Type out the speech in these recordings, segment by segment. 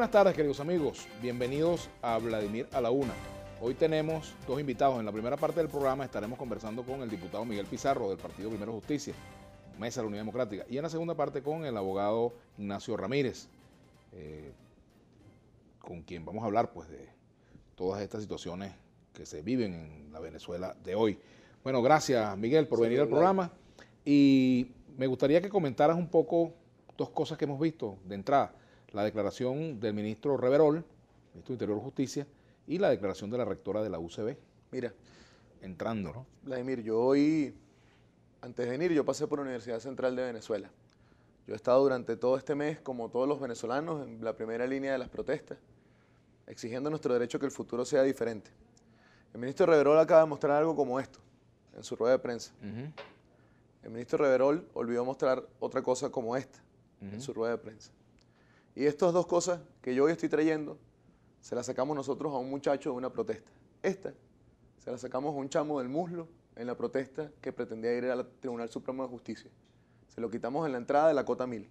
buenas tardes, queridos amigos. Bienvenidos a Vladimir a la Una. Hoy tenemos dos invitados. En la primera parte del programa estaremos conversando con el diputado Miguel Pizarro del Partido Primero Justicia, Mesa de la Unidad Democrática. Y en la segunda parte con el abogado Ignacio Ramírez, con quien vamos a hablar pues de todas estas situaciones que se viven en la Venezuela de hoy. Bueno, gracias Miguel por venir al programa. Y me gustaría que comentaras un poco dos cosas que hemos visto de entrada. La declaración del ministro Reverol, ministro de Interior y Justicia, y la declaración de la rectora de la UCB. Mira, entrando, ¿no? Vladimir, yo hoy, antes de venir, yo pasé por la Universidad Central de Venezuela. Yo he estado durante todo este mes, como todos los venezolanos, en la primera línea de las protestas, exigiendo nuestro derecho a que el futuro sea diferente. El ministro Reverol acaba de mostrar algo como esto, en su rueda de prensa. El ministro Reverol olvidó mostrar otra cosa como esta, en su rueda de prensa. Y estas dos cosas que yo hoy estoy trayendo, se las sacamos nosotros a un muchacho de una protesta. Esta, se la sacamos a un chamo del muslo en la protesta que pretendía ir al Tribunal Supremo de Justicia. Se lo quitamos en la entrada de la Cota 1000.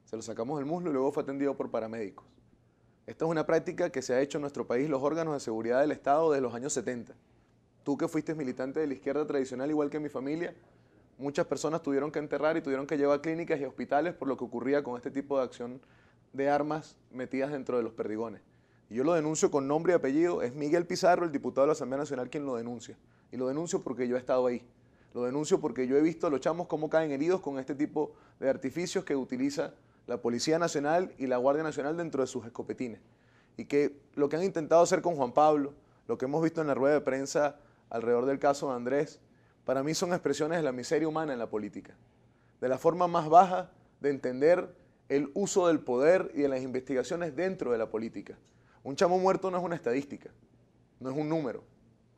Se lo sacamos del muslo y luego fue atendido por paramédicos. Esta es una práctica que se ha hecho en nuestro país los órganos de seguridad del Estado desde los años 70. Tú que fuiste militante de la izquierda tradicional, igual que mi familia, muchas personas tuvieron que enterrar y tuvieron que llevar a clínicas y hospitales por lo que ocurría con este tipo de acción de armas metidas dentro de los perdigones. Y yo lo denuncio con nombre y apellido. Es Miguel Pizarro, el diputado de la Asamblea Nacional, quien lo denuncia. Y lo denuncio porque yo he estado ahí. Lo denuncio porque yo he visto a los chamos cómo caen heridos con este tipo de artificios que utiliza la Policía Nacional y la Guardia Nacional dentro de sus escopetines. Y que lo que han intentado hacer con Juan Pablo, lo que hemos visto en la rueda de prensa alrededor del caso de Andrés, para mí son expresiones de la miseria humana en la política. De la forma más baja de entender el uso del poder y de las investigaciones dentro de la política. Un chamo muerto no es una estadística, no es un número,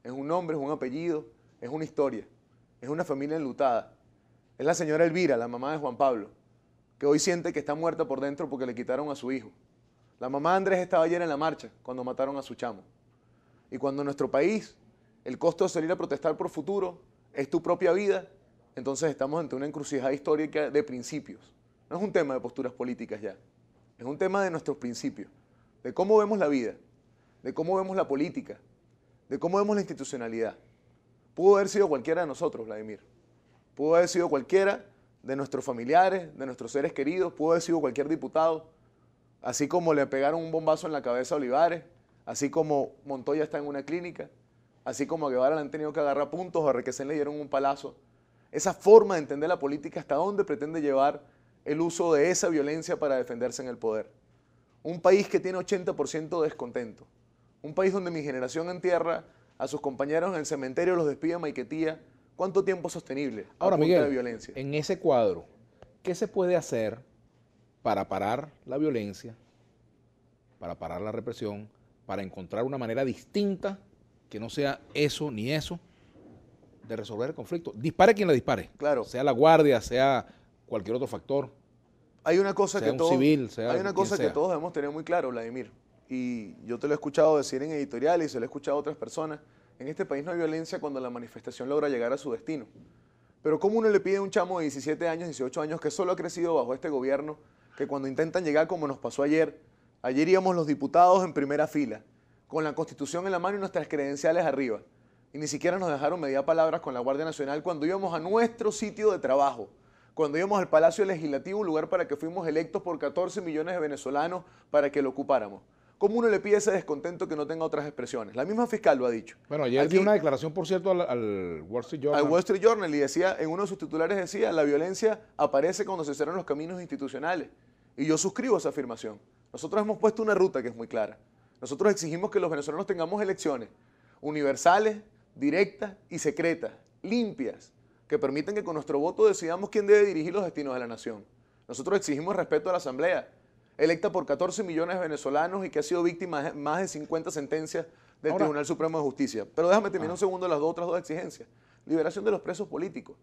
es un nombre, es un apellido, es una historia, es una familia enlutada. Es la señora Elvira, la mamá de Juan Pablo, que hoy siente que está muerta por dentro porque le quitaron a su hijo. La mamá de Andrés estaba ayer en la marcha cuando mataron a su chamo. Y cuando en nuestro país el costo de salir a protestar por futuro es tu propia vida, entonces estamos ante una encrucijada histórica de principios. No es un tema de posturas políticas ya, es un tema de nuestros principios, de cómo vemos la vida, de cómo vemos la política, de cómo vemos la institucionalidad. Pudo haber sido cualquiera de nosotros, Vladimir. Pudo haber sido cualquiera de nuestros familiares, de nuestros seres queridos, pudo haber sido cualquier diputado, así como le pegaron un bombazo en la cabeza a Olivares, así como Montoya está en una clínica, así como a Guevara le han tenido que agarrar puntos o a Requesén le dieron un palazo. Esa forma de entender la política, ¿hasta dónde pretende llevar el uso de esa violencia para defenderse en el poder? Un país que tiene 80% de descontento. Un país donde mi generación entierra a sus compañeros en el cementerio, los despide a Maiquetía. ¿Cuánto tiempo sostenible? Ahora, a punta Miguel, de violencia. En ese cuadro, ¿qué se puede hacer para parar la violencia, para parar la represión, para encontrar una manera distinta que no sea eso ni eso de resolver el conflicto? Dispare quien le dispare. Claro. Sea la guardia, sea cualquier otro factor. Hay una cosa sea que un todos, civil, sea hay una cosa quien que sea. todos debemos tener muy claro, Vladimir. Y yo te lo he escuchado decir en editoriales y se lo he escuchado a otras personas. En este país no hay violencia cuando la manifestación logra llegar a su destino. Pero ¿cómo uno le pide a un chamo de 17 años, 18 años, que solo ha crecido bajo este gobierno, que cuando intentan llegar como nos pasó ayer íbamos los diputados en primera fila, con la Constitución en la mano y nuestras credenciales arriba, y ni siquiera nos dejaron medir palabras con la Guardia Nacional cuando íbamos a nuestro sitio de trabajo, cuando íbamos al Palacio Legislativo, un lugar para que fuimos electos por 14 millones de venezolanos para que lo ocupáramos? ¿Cómo uno le pide ese descontento que no tenga otras expresiones? La misma fiscal lo ha dicho. Bueno, ayer dio una declaración, por cierto, al Wall Street Journal. Al Wall Street Journal, y decía, en uno de sus titulares decía, la violencia aparece cuando se cierran los caminos institucionales. Y yo suscribo esa afirmación. Nosotros hemos puesto una ruta que es muy clara. Nosotros exigimos que los venezolanos tengamos elecciones universales, directas y secretas, limpias, que permiten que con nuestro voto decidamos quién debe dirigir los destinos de la nación. Nosotros exigimos respeto a la Asamblea, electa por 14 millones de venezolanos y que ha sido víctima de más de 50 sentencias del Tribunal Supremo de Justicia. Pero déjame terminar un segundo las otras dos exigencias. Liberación de los presos políticos,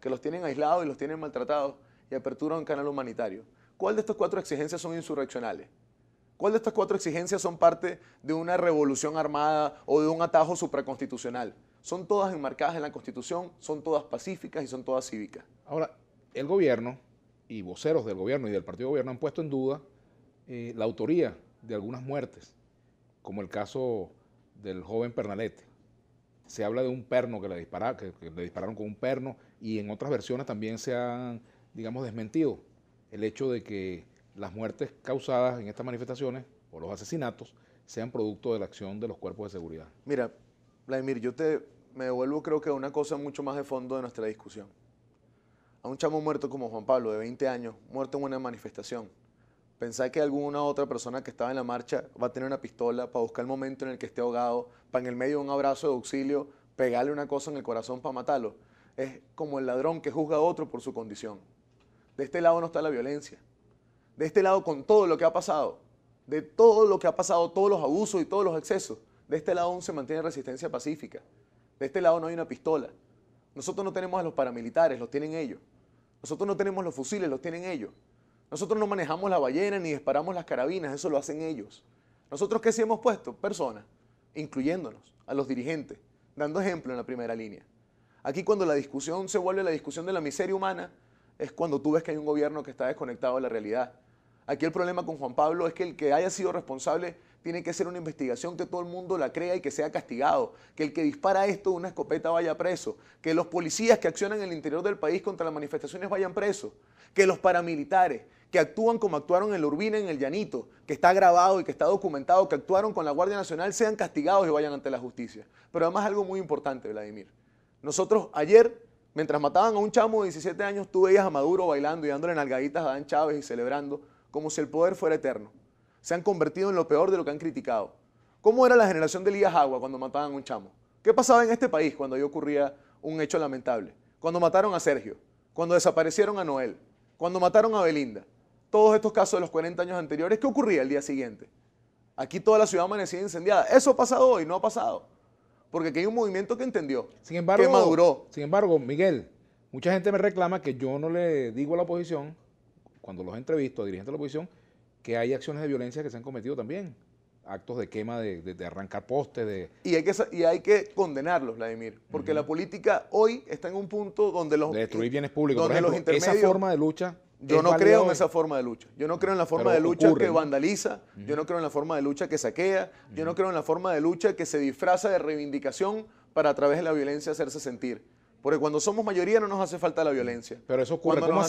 que los tienen aislados y los tienen maltratados, y apertura de un canal humanitario. ¿Cuál de estas cuatro exigencias son insurreccionales? ¿Cuál de estas cuatro exigencias son parte de una revolución armada o de un atajo supraconstitucional? Son todas enmarcadas en la Constitución, son todas pacíficas y son todas cívicas. Ahora, el gobierno y voceros del gobierno y del partido de gobierno han puesto en duda la autoría de algunas muertes, como el caso del joven Pernalete. Se habla de un perno que le dispararon con un perno, y en otras versiones también se han, digamos, desmentido el hecho de que las muertes causadas en estas manifestaciones o los asesinatos sean producto de la acción de los cuerpos de seguridad. Mira, Vladimir, me devuelvo creo que a una cosa mucho más de fondo de nuestra discusión. A un chamo muerto como Juan Pablo, de 20 años, muerto en una manifestación. Pensar que alguna otra persona que estaba en la marcha va a tener una pistola para buscar el momento en el que esté ahogado, para en el medio de un abrazo de auxilio pegarle una cosa en el corazón para matarlo. Es como el ladrón que juzga a otro por su condición. De este lado no está la violencia. De este lado, con todo lo que ha pasado, de todo lo que ha pasado, todos los abusos y todos los excesos, de este lado aún se mantiene resistencia pacífica. De este lado no hay una pistola. Nosotros no tenemos a los paramilitares, los tienen ellos. Nosotros no tenemos los fusiles, los tienen ellos. Nosotros no manejamos la ballena ni disparamos las carabinas, eso lo hacen ellos. ¿Nosotros qué sí hemos puesto? Personas, incluyéndonos, a los dirigentes, dando ejemplo en la primera línea. Aquí cuando la discusión se vuelve la discusión de la miseria humana, es cuando tú ves que hay un gobierno que está desconectado de la realidad. Aquí el problema con Juan Pablo es que el que haya sido responsable tiene que ser una investigación que todo el mundo la crea y que sea castigado, que el que dispara esto de una escopeta vaya preso, que los policías que accionan en el interior del país contra las manifestaciones vayan presos, que los paramilitares que actúan como actuaron en la Urbina, en el Llanito, que está grabado y que está documentado, que actuaron con la Guardia Nacional, sean castigados y vayan ante la justicia. Pero además algo muy importante, Vladimir. Nosotros ayer, mientras mataban a un chamo de 17 años, tú veías a Maduro bailando y dándole nalgaditas a Dan Chávez y celebrando como si el poder fuera eterno. Se han convertido en lo peor de lo que han criticado. ¿Cómo era la generación de Elías Agua cuando mataban a un chamo? ¿Qué pasaba en este país cuando ahí ocurría un hecho lamentable? Cuando mataron a Sergio, cuando desaparecieron a Noel, cuando mataron a Belinda. Todos estos casos de los 40 años anteriores, ¿qué ocurría el día siguiente? Aquí toda la ciudad amanecía incendiada. Eso ha pasado hoy, no ha pasado. Porque aquí hay un movimiento que entendió, que maduró. Sin embargo, Miguel, mucha gente me reclama que yo no le digo a la oposición, cuando los entrevisto a dirigentes de la oposición, que hay acciones de violencia que se han cometido también. Actos de quema, de arrancar postes. Y hay que condenarlos, Vladimir, porque la política hoy está en un punto donde de destruir bienes públicos. Donde por ejemplo, los intermedios, esa forma de lucha. Yo no creo en esa forma de lucha. Yo no creo en la forma de lucha que vandaliza. Yo no creo en la forma de lucha que saquea. Yo no creo en la forma de lucha que se disfraza de reivindicación para a través de la violencia hacerse sentir. Porque cuando somos mayoría no nos hace falta la violencia. Pero eso ocurre. ¿Cómo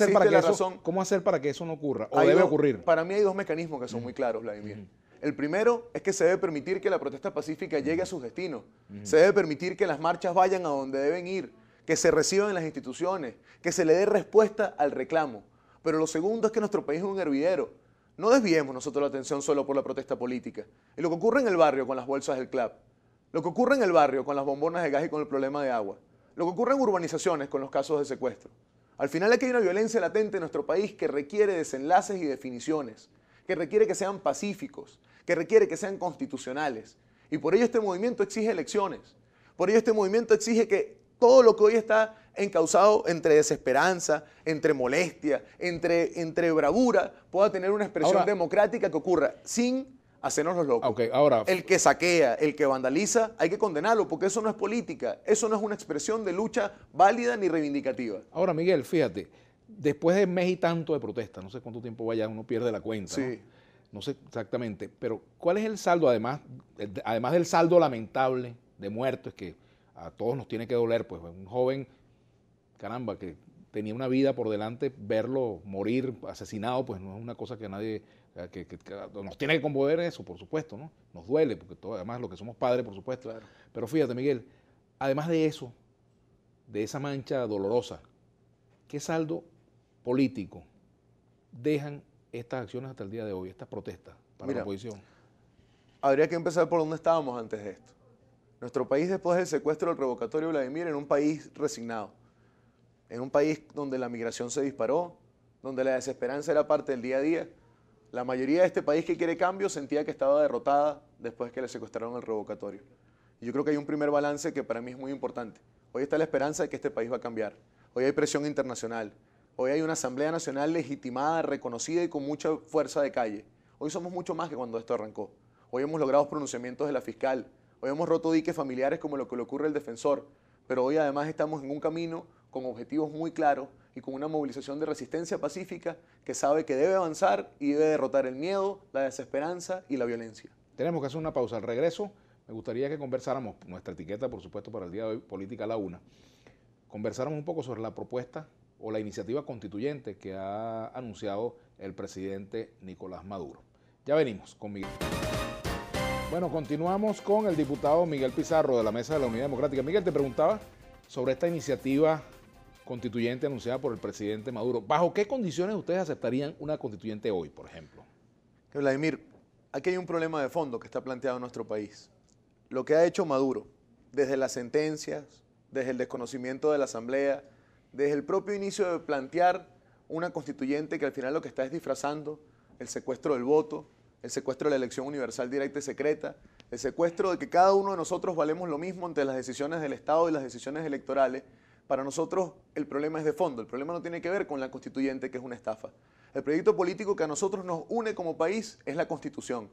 hacer para que eso no ocurra? ¿O debe ocurrir? Para mí hay dos mecanismos que son muy claros, Vladimir. El primero es que se debe permitir que la protesta pacífica llegue a sus destinos. Se debe permitir que las marchas vayan a donde deben ir, que se reciban en las instituciones, que se le dé respuesta al reclamo. Pero lo segundo es que nuestro país es un hervidero. No desviemos nosotros la atención solo por la protesta política. Y lo que ocurre en el barrio con las bolsas del CLAP, lo que ocurre en el barrio con las bombonas de gas y con el problema de agua, lo que ocurre en urbanizaciones con los casos de secuestro. Al final aquí hay una violencia latente en nuestro país que requiere desenlaces y definiciones, que requiere que sean pacíficos, que requiere que sean constitucionales. Y por ello este movimiento exige elecciones. Por ello este movimiento exige que todo lo que hoy está encauzado entre desesperanza, entre molestia, entre bravura, pueda tener una expresión democrática que ocurra sin hacernos los locos. El que saquea, el que vandaliza, hay que condenarlo porque eso no es política, eso no es una expresión de lucha válida ni reivindicativa. Ahora, Miguel, fíjate, después de mes y tanto de protesta, no sé cuánto tiempo vaya, uno pierde la cuenta, sí. No sé exactamente, pero ¿cuál es el saldo, además del saldo lamentable de muertos que a todos nos tiene que doler? Pues un joven, caramba, que tenía una vida por delante, verlo morir asesinado, pues no es una cosa que nadie, que nos tiene que conmover eso, por supuesto, ¿no? Nos duele, porque además lo que somos padres, por supuesto. Claro. Pero fíjate, Miguel, además de eso, de esa mancha dolorosa, ¿qué saldo político dejan estas acciones hasta el día de hoy, estas protestas para la oposición? Habría que empezar por donde estábamos antes de esto. Nuestro país, después del secuestro del revocatorio de Vladimir, en un país resignado, en un país donde la migración se disparó, donde la desesperanza era parte del día a día. La mayoría de este país que quiere cambio sentía que estaba derrotada después que le secuestraron el revocatorio. Y yo creo que hay un primer balance que para mí es muy importante. Hoy está la esperanza de que este país va a cambiar. Hoy hay presión internacional. Hoy hay una Asamblea Nacional legitimada, reconocida y con mucha fuerza de calle. Hoy somos mucho más que cuando esto arrancó. Hoy hemos logrado pronunciamientos de la fiscal. Hoy hemos roto diques familiares como lo que le ocurre al defensor. Pero hoy además estamos en un camino con objetivos muy claros y con una movilización de resistencia pacífica que sabe que debe avanzar y debe derrotar el miedo, la desesperanza y la violencia. Tenemos que hacer una pausa. Al regreso, me gustaría que conversáramos, nuestra etiqueta, por supuesto, para el día de hoy, Política a la Una, conversáramos un poco sobre la propuesta o la iniciativa constituyente que ha anunciado el presidente Nicolás Maduro. Ya venimos con Miguel. Bueno, continuamos con el diputado Miguel Pizarro de la Mesa de la Unidad Democrática. Miguel, te preguntaba sobre esta iniciativa constituyente anunciada por el presidente Maduro. ¿Bajo qué condiciones ustedes aceptarían una constituyente hoy, por ejemplo? Vladimir, aquí hay un problema de fondo que está planteado en nuestro país. Lo que ha hecho Maduro, desde las sentencias, desde el desconocimiento de la Asamblea, desde el propio inicio de plantear una constituyente que al final lo que está es disfrazando el secuestro del voto, el secuestro de la elección universal directa y secreta, el secuestro de que cada uno de nosotros valemos lo mismo ante las decisiones del Estado y las decisiones electorales. Para nosotros el problema es de fondo, el problema no tiene que ver con la constituyente, que es una estafa. El proyecto político que a nosotros nos une como país es la Constitución.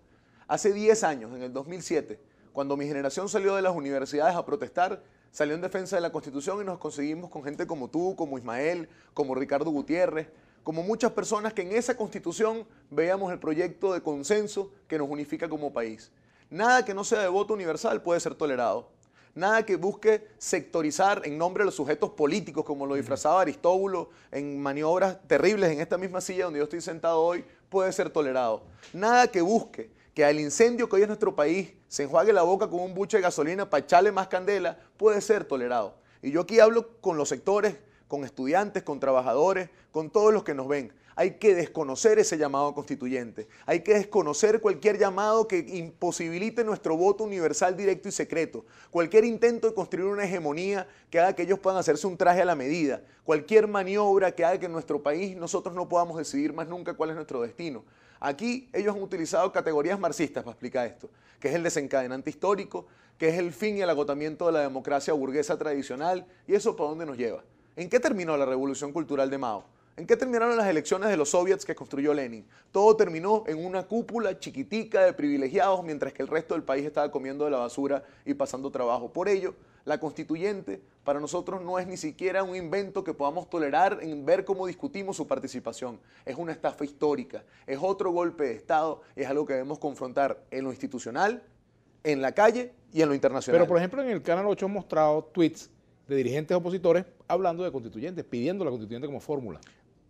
Hace 10 años, en el 2007, cuando mi generación salió de las universidades a protestar, salió en defensa de la Constitución y nos conseguimos con gente como tú, como Ismael, como Ricardo Gutiérrez, como muchas personas que en esa Constitución veíamos el proyecto de consenso que nos unifica como país. Nada que no sea de voto universal puede ser tolerado. Nada que busque sectorizar en nombre de los sujetos políticos, como lo disfrazaba Aristóbulo en maniobras terribles en esta misma silla donde yo estoy sentado hoy, puede ser tolerado. Nada que busque que al incendio que hoy es nuestro país se enjuague la boca con un buche de gasolina para echarle más candela, puede ser tolerado. Y yo aquí hablo con los sectores, con estudiantes, con trabajadores, con todos los que nos ven. Hay que desconocer ese llamado constituyente. Hay que desconocer cualquier llamado que imposibilite nuestro voto universal, directo y secreto. Cualquier intento de construir una hegemonía que haga que ellos puedan hacerse un traje a la medida. Cualquier maniobra que haga que en nuestro país nosotros no podamos decidir más nunca cuál es nuestro destino. Aquí ellos han utilizado categorías marxistas para explicar esto, que es el desencadenante histórico, que es el fin y el agotamiento de la democracia burguesa tradicional. ¿Y eso para dónde nos lleva? ¿En qué terminó la revolución cultural de Mao? ¿En qué terminaron las elecciones de los soviets que construyó Lenin? Todo terminó en una cúpula chiquitica de privilegiados, mientras que el resto del país estaba comiendo de la basura y pasando trabajo. Por ello, la constituyente para nosotros no es ni siquiera un invento que podamos tolerar en ver cómo discutimos su participación. Es una estafa histórica, es otro golpe de Estado, es algo que debemos confrontar en lo institucional, en la calle y en lo internacional. Pero, por ejemplo, en el Canal 8 han mostrado tweets de dirigentes opositores hablando de constituyentes, pidiendo la constituyente como fórmula.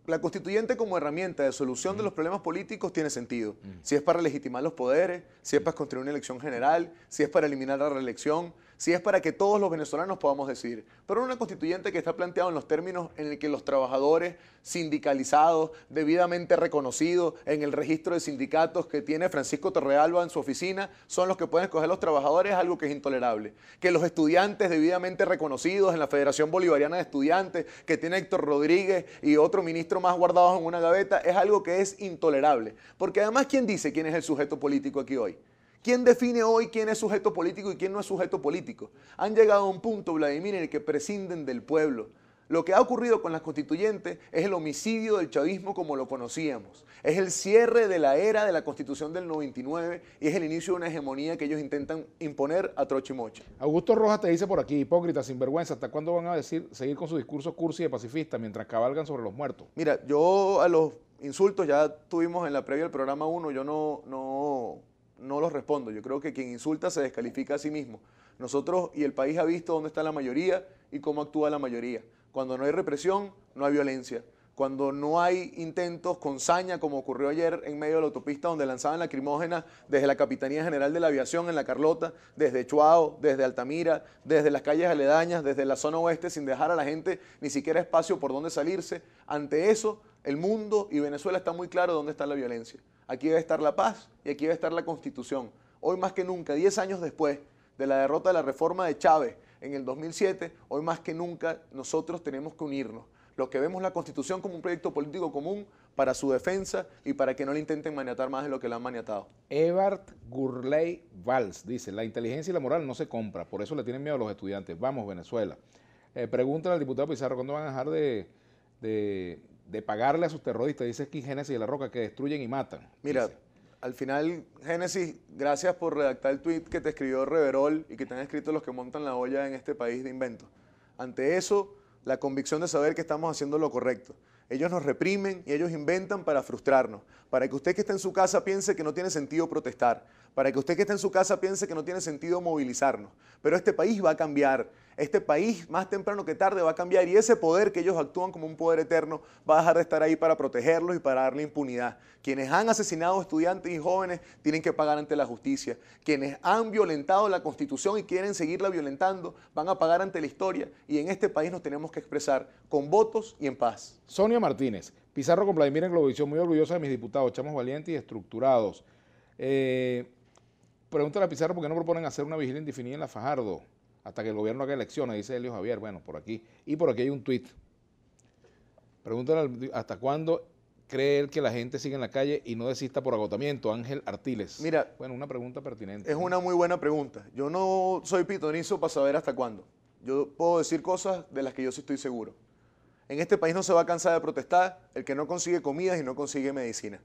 La constituyente como herramienta de solución de los problemas políticos tiene sentido. Si es para legitimar los poderes, si es para construir una elección general, si es para eliminar la reelección, si es para que todos los venezolanos podamos decidir. Pero una constituyente que está planteada en los términos en el que los trabajadores sindicalizados, debidamente reconocidos en el registro de sindicatos que tiene Francisco Torrealba en su oficina, son los que pueden escoger los trabajadores, es algo que es intolerable. Que los estudiantes debidamente reconocidos en la Federación Bolivariana de Estudiantes, que tiene Héctor Rodríguez y otro ministro más guardados en una gaveta, es algo que es intolerable. Porque además, ¿quién dice quién es el sujeto político aquí hoy? ¿Quién define hoy quién es sujeto político y quién no es sujeto político? Han llegado a un punto, Vladimir, en el que prescinden del pueblo. Lo que ha ocurrido con las constituyentes es el homicidio del chavismo como lo conocíamos. Es el cierre de la era de la Constitución del 99 y es el inicio de una hegemonía que ellos intentan imponer a troche y moche. Augusto Rojas te dice por aquí, hipócrita, sinvergüenza, ¿hasta cuándo van a seguir con su discurso cursi de pacifista mientras cabalgan sobre los muertos? Mira, yo a los insultos ya tuvimos en la previa del programa 1, yo no los respondo. Yo creo que quien insulta se descalifica a sí mismo. Nosotros y el país ha visto dónde está la mayoría y cómo actúa la mayoría. Cuando no hay represión, no hay violencia. Cuando no hay intentos con saña, como ocurrió ayer en medio de la autopista, donde lanzaban lacrimógenas desde la Capitanía General de la Aviación en La Carlota, desde Chuao, desde Altamira, desde las calles aledañas, desde la zona oeste, sin dejar a la gente ni siquiera espacio por donde salirse. Ante eso, el mundo y Venezuela está muy claro dónde está la violencia. Aquí debe estar la paz y aquí debe estar la Constitución. Hoy más que nunca, 10 años después de la derrota de la reforma de Chávez en el 2007, hoy más que nunca nosotros tenemos que unirnos. Los que vemos la Constitución como un proyecto político común para su defensa y para que no le intenten maniatar más de lo que le han maniatado. Ebert Gurley Valls dice, la inteligencia y la moral no se compra, por eso le tienen miedo a los estudiantes. Vamos, Venezuela. Pregúntale al diputado Pizarro, ¿cuándo van a dejar de pagarle a sus terroristas? Dice aquí Génesis de la Roca, que destruyen y matan. Mira, dice. Al final, Génesis, gracias por redactar el tweet que te escribió Reverol y que te han escrito los que montan la olla en este país de inventos. Ante eso, la convicción de saber que estamos haciendo lo correcto. Ellos nos reprimen y ellos inventan para frustrarnos, para que usted que está en su casa piense que no tiene sentido protestar, para que usted que está en su casa piense que no tiene sentido movilizarnos. Pero este país va a cambiar, este país más temprano que tarde va a cambiar y ese poder que ellos actúan como un poder eterno va a dejar de estar ahí para protegerlos y para darle impunidad. Quienes han asesinado estudiantes y jóvenes tienen que pagar ante la justicia. Quienes han violentado la Constitución y quieren seguirla violentando van a pagar ante la historia y en este país nos tenemos que expresar con votos y en paz. Sonia Martínez, Pizarro con Vladimir en Globovisión, muy orgullosa de mis diputados, chamos valientes y estructurados. Pregúntale a Pizarro por qué no proponen hacer una vigilia indefinida en la Fajardo hasta que el gobierno haga elecciones, dice Elio Javier. Bueno, por aquí. Y por aquí hay un tuit. Pregúntale hasta cuándo cree él que la gente sigue en la calle y no desista por agotamiento. Ángel Artiles. Mira, bueno, una pregunta pertinente. Es una muy buena pregunta. Yo no soy pitonizo para saber hasta cuándo. Yo puedo decir cosas de las que yo sí estoy seguro. En este país no se va a cansar de protestar el que no consigue comidas y no consigue medicina.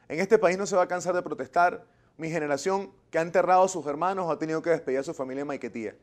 En este país no se va a cansar de protestar mi generación que ha enterrado a sus hermanos o ha tenido que despedir a su familia en Maiquetía.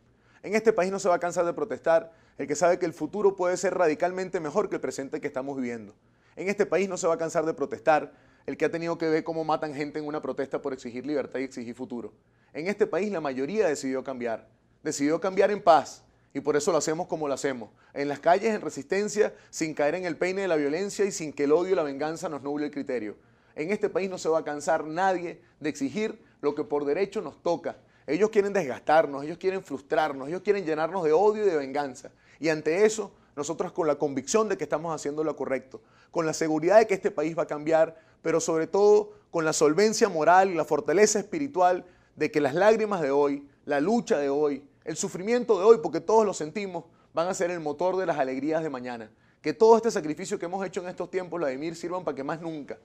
En este país no se va a cansar de protestar el que sabe que el futuro puede ser radicalmente mejor que el presente que estamos viviendo. En este país no se va a cansar de protestar el que ha tenido que ver cómo matan gente en una protesta por exigir libertad y exigir futuro. En este país la mayoría decidió cambiar en paz y por eso lo hacemos como lo hacemos, en las calles, en resistencia, sin caer en el peine de la violencia y sin que el odio y la venganza nos nuble el criterio. En este país no se va a cansar nadie de exigir lo que por derecho nos toca. Ellos quieren desgastarnos, ellos quieren frustrarnos, ellos quieren llenarnos de odio y de venganza. Y ante eso, nosotros con la convicción de que estamos haciendo lo correcto, con la seguridad de que este país va a cambiar, pero sobre todo con la solvencia moral y la fortaleza espiritual de que las lágrimas de hoy, la lucha de hoy, el sufrimiento de hoy, porque todos lo sentimos, van a ser el motor de las alegrías de mañana. Que todo este sacrificio que hemos hecho en estos tiempos, Vladimir, sirvan para que más nunca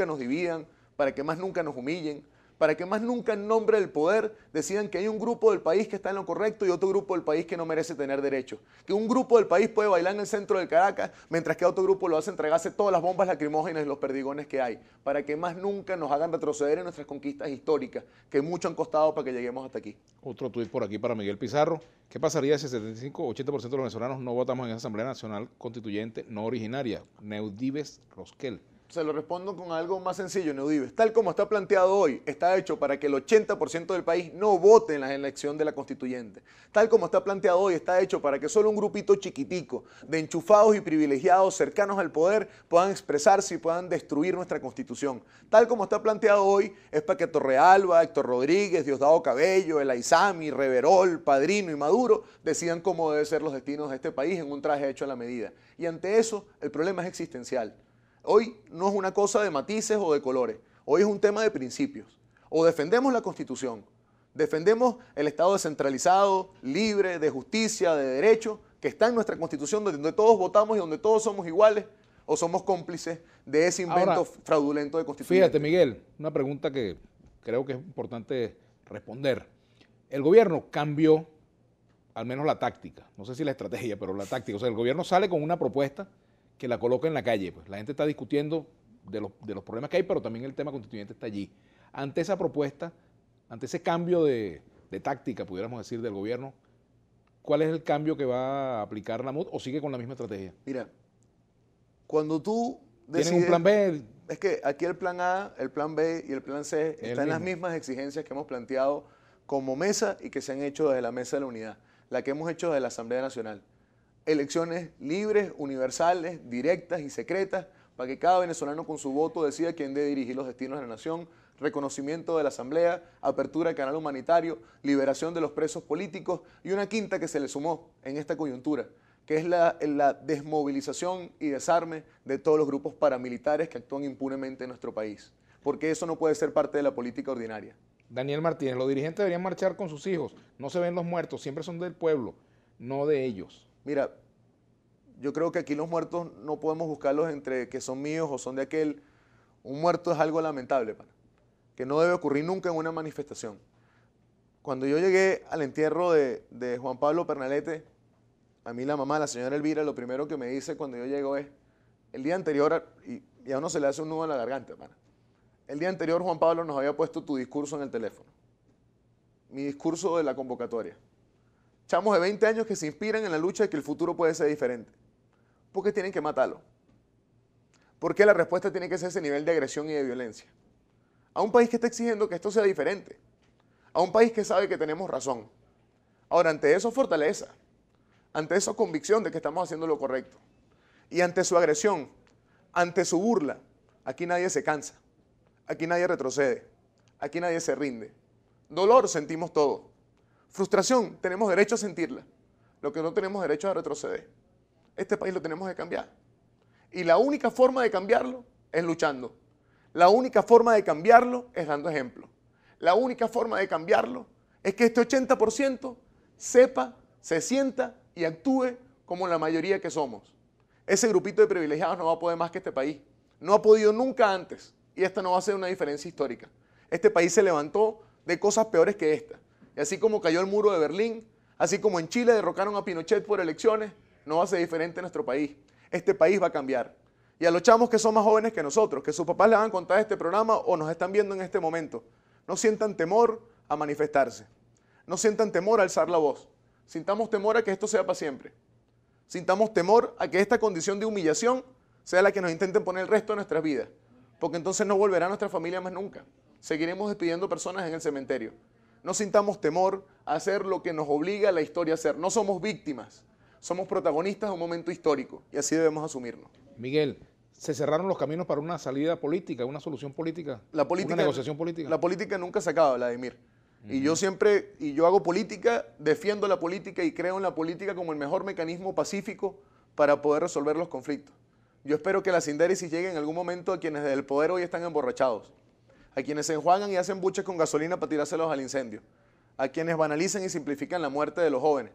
nos dividan, para que más nunca nos humillen, para que más nunca en nombre del poder decidan que hay un grupo del país que está en lo correcto y otro grupo del país que no merece tener derecho. Que un grupo del país puede bailar en el centro del Caracas, mientras que otro grupo lo hace entregarse todas las bombas lacrimógenas y los perdigones que hay. Para que más nunca nos hagan retroceder en nuestras conquistas históricas, que mucho han costado para que lleguemos hasta aquí. Otro tuit por aquí para Miguel Pizarro. ¿Qué pasaría si el 75-80% de los venezolanos no votamos en esa Asamblea Nacional Constituyente no originaria? Neudives Rosquel. Se lo respondo con algo más sencillo, Neudives. Tal como está planteado hoy, está hecho para que el 80% del país no vote en la elección de la constituyente. Tal como está planteado hoy, está hecho para que solo un grupito chiquitico de enchufados y privilegiados cercanos al poder puedan expresarse y puedan destruir nuestra constitución. Tal como está planteado hoy, es para que Torrealba, Héctor Rodríguez, Diosdado Cabello, El Aizami, Reverol, Padrino y Maduro decidan cómo deben ser los destinos de este país en un traje hecho a la medida. Y ante eso, el problema es existencial. Hoy no es una cosa de matices o de colores, hoy es un tema de principios. O defendemos la Constitución, defendemos el Estado descentralizado, libre, de justicia, de derecho, que está en nuestra Constitución, donde todos votamos y donde todos somos iguales, o somos cómplices de ese invento fraudulento de Constitución. Fíjate, Miguel, una pregunta que creo que es importante responder. El gobierno cambió al menos la táctica, no sé si la estrategia, pero la táctica. O sea, el gobierno sale con una propuesta que la coloca en la calle. Pues la gente está discutiendo de los problemas que hay, pero también el tema constituyente está allí. Ante esa propuesta, ante ese cambio de táctica, pudiéramos decir, del gobierno, ¿cuál es el cambio que va a aplicar la MUD o sigue con la misma estrategia? Mira, cuando tú decides... ¿Tienen un plan B? Es que aquí el plan A, el plan B y el plan C están en las mismas exigencias que hemos planteado como mesa y que se han hecho desde la Mesa de la Unidad, la que hemos hecho desde la Asamblea Nacional. Elecciones libres, universales, directas y secretas, para que cada venezolano con su voto decida quién debe dirigir los destinos de la nación, reconocimiento de la Asamblea, apertura del canal humanitario, liberación de los presos políticos y una quinta que se le sumó en esta coyuntura, que es la desmovilización y desarme de todos los grupos paramilitares que actúan impunemente en nuestro país, porque eso no puede ser parte de la política ordinaria. Daniel Martínez, los dirigentes deberían marchar con sus hijos, no se ven los muertos, siempre son del pueblo, no de ellos. Mira, yo creo que aquí los muertos no podemos buscarlos entre que son míos o son de aquel. Un muerto es algo lamentable, pana, que no debe ocurrir nunca en una manifestación. Cuando yo llegué al entierro de Juan Pablo Pernalete, a mí la mamá, la señora Elvira, lo primero que me dice cuando yo llego es, el día anterior, y a uno se le hace un nudo en la garganta, pana. El día anterior Juan Pablo nos había puesto tu discurso en el teléfono, mi discurso de la convocatoria. chamos de 20 años que se inspiran en la lucha de que el futuro puede ser diferente. ¿Por qué tienen que matarlo? ¿Por qué la respuesta tiene que ser ese nivel de agresión y de violencia? A un país que está exigiendo que esto sea diferente. A un país que sabe que tenemos razón. Ahora, ante eso, fortaleza. Ante esa convicción de que estamos haciendo lo correcto. Y ante su agresión, ante su burla, aquí nadie se cansa. Aquí nadie retrocede. Aquí nadie se rinde. Dolor sentimos todos. Frustración, tenemos derecho a sentirla. Lo que no tenemos derecho es a retroceder. Este país lo tenemos que cambiar. Y la única forma de cambiarlo es luchando. La única forma de cambiarlo es dando ejemplo. La única forma de cambiarlo es que este 80% sepa, se sienta y actúe como la mayoría que somos. Ese grupito de privilegiados no va a poder más que este país. No ha podido nunca antes. Y esta no va a ser una diferencia histórica. Este país se levantó de cosas peores que esta. Y así como cayó el muro de Berlín, así como en Chile derrocaron a Pinochet por elecciones, no va a ser diferente en nuestro país. Este país va a cambiar. Y a los chamos que son más jóvenes que nosotros, que sus papás les van a contar este programa o nos están viendo en este momento, no sientan temor a manifestarse. No sientan temor a alzar la voz. Sintamos temor a que esto sea para siempre. Sintamos temor a que esta condición de humillación sea la que nos intenten poner el resto de nuestras vidas. Porque entonces no volverá a nuestra familia más nunca. Seguiremos despidiendo personas en el cementerio. No sintamos temor a hacer lo que nos obliga la historia a hacer. No somos víctimas, somos protagonistas de un momento histórico y así debemos asumirnos. Miguel, ¿se cerraron los caminos para una salida política, una solución política, una negociación política? La política nunca se acaba, Vladimir. Y yo hago política, defiendo la política y creo en la política como el mejor mecanismo pacífico para poder resolver los conflictos. Yo espero que la sindéresis llegue en algún momento a quienes del poder hoy están emborrachados, a quienes se enjuagan y hacen buches con gasolina para tirárselos al incendio, a quienes banalizan y simplifican la muerte de los jóvenes.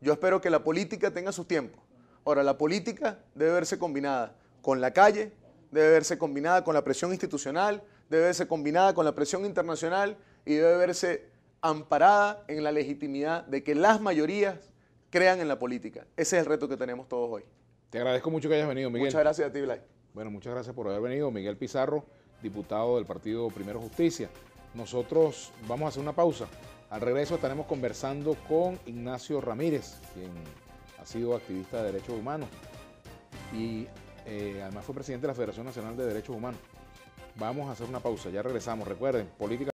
Yo espero que la política tenga sus tiempos. Ahora, la política debe verse combinada con la calle, debe verse combinada con la presión institucional, debe verse combinada con la presión internacional y debe verse amparada en la legitimidad de que las mayorías crean en la política. Ese es el reto que tenemos todos hoy. Te agradezco mucho que hayas venido, Miguel. Muchas gracias a ti, Blay. Bueno, muchas gracias por haber venido. Miguel Pizarro, diputado del partido Primero Justicia. Nosotros vamos a hacer una pausa. Al regreso estaremos conversando con Ignacio Ramírez, quien ha sido activista de derechos humanos y además fue presidente de la Federación Nacional de Derechos Humanos. Vamos a hacer una pausa, ya regresamos. Recuerden, política.